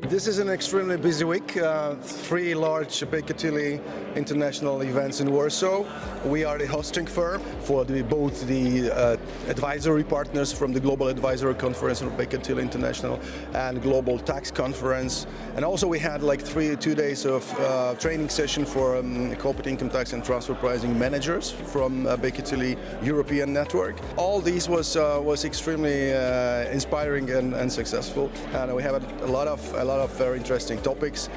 This is an extremely busy week. 3 large Baker Tilly international events in Warsaw. We are the hosting firm for both the advisory partners from the Global Advisory Conference of Baker Tilly International and Global Tax Conference. And also we had like 2 days of training session for corporate income tax and transfer pricing managers from Baker Tilly European network. All these was extremely inspiring and successful. And we have a lot of very interesting topics.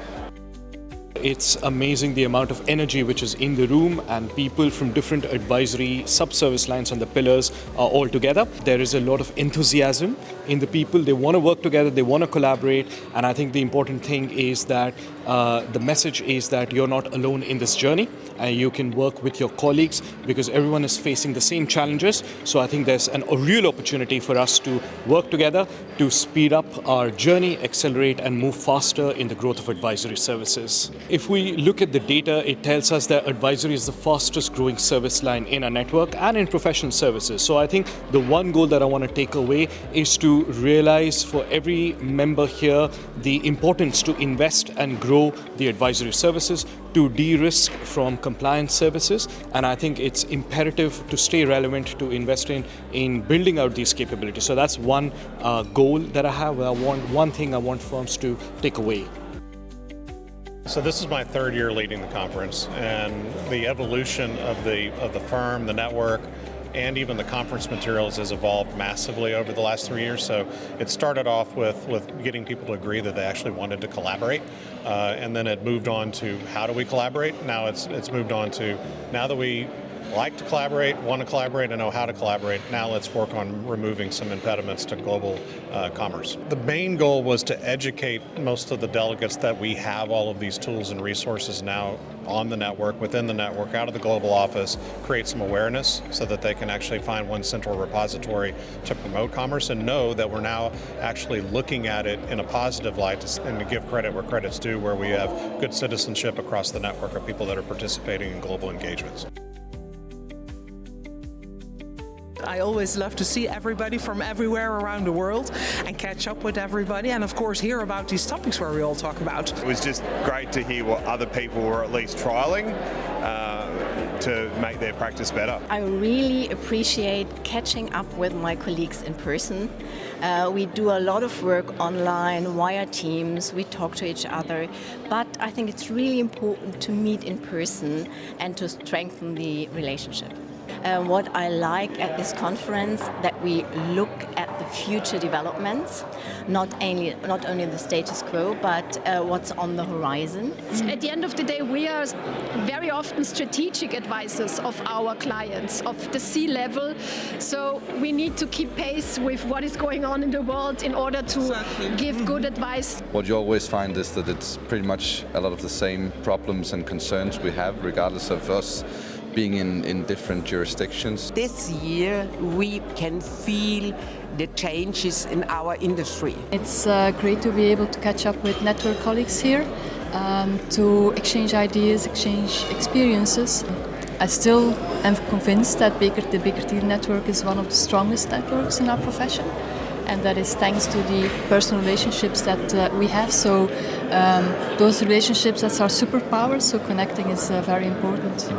It's amazing the amount of energy which is in the room, and people from different advisory sub-service lines on the pillars are all together. There is a lot of enthusiasm in the people. They want to work together, they want to collaborate, and I think the important thing is that the message is that you're not alone in this journey. You can work with your colleagues because everyone is facing the same challenges. So I think there's a real opportunity for us to work together to speed up our journey, accelerate and move faster in the growth of advisory services. If we look at the data, it tells us that advisory is the fastest growing service line in our network and in professional services. So I think the one goal that I want to take away is to realize for every member here the importance to invest and grow the advisory services, to de-risk from compliance services, and I think it's imperative to stay relevant, to invest in building out these capabilities. So that's one goal that I have. One thing I want firms to take away. So this is my 3rd year leading the conference, and the evolution of the firm, the network, and even the conference materials has evolved massively over the last 3 years. So it started off with getting people to agree that they actually wanted to collaborate, and then it moved on to how do we collaborate. Now it's moved on to now that we like to collaborate, want to collaborate, and know how to collaborate. Now let's work on removing some impediments to global commerce. The main goal was to educate most of the delegates that we have all of these tools and resources now on the network, within the network, out of the global office, create some awareness so that they can actually find one central repository to promote commerce and know that we're now actually looking at it in a positive light and to give credit where credit's due, where we have good citizenship across the network of people that are participating in global engagements. I always love to see everybody from everywhere around the world and catch up with everybody, and of course hear about these topics where we all talk about. It was just great to hear what other people were at least trialling to make their practice better. I really appreciate catching up with my colleagues in person. We do a lot of work online via Teams, we talk to each other, but I think it's really important to meet in person and to strengthen the relationship. What I like at this conference, that we look at the future developments, not only the status quo, but what's on the horizon. At the end of the day, we are very often strategic advisors of our clients, of the C-level. So we need to keep pace with what is going on in the world in order to give good advice. What you always find is that it's pretty much a lot of the same problems and concerns we have, regardless of us being in different jurisdictions. This year we can feel the changes in our industry. It's great to be able to catch up with network colleagues here, to exchange ideas, exchange experiences. I still am convinced that the Baker Tilly network is one of the strongest networks in our profession, and that is thanks to the personal relationships that we have. So those relationships, that's our superpower, so connecting is very important.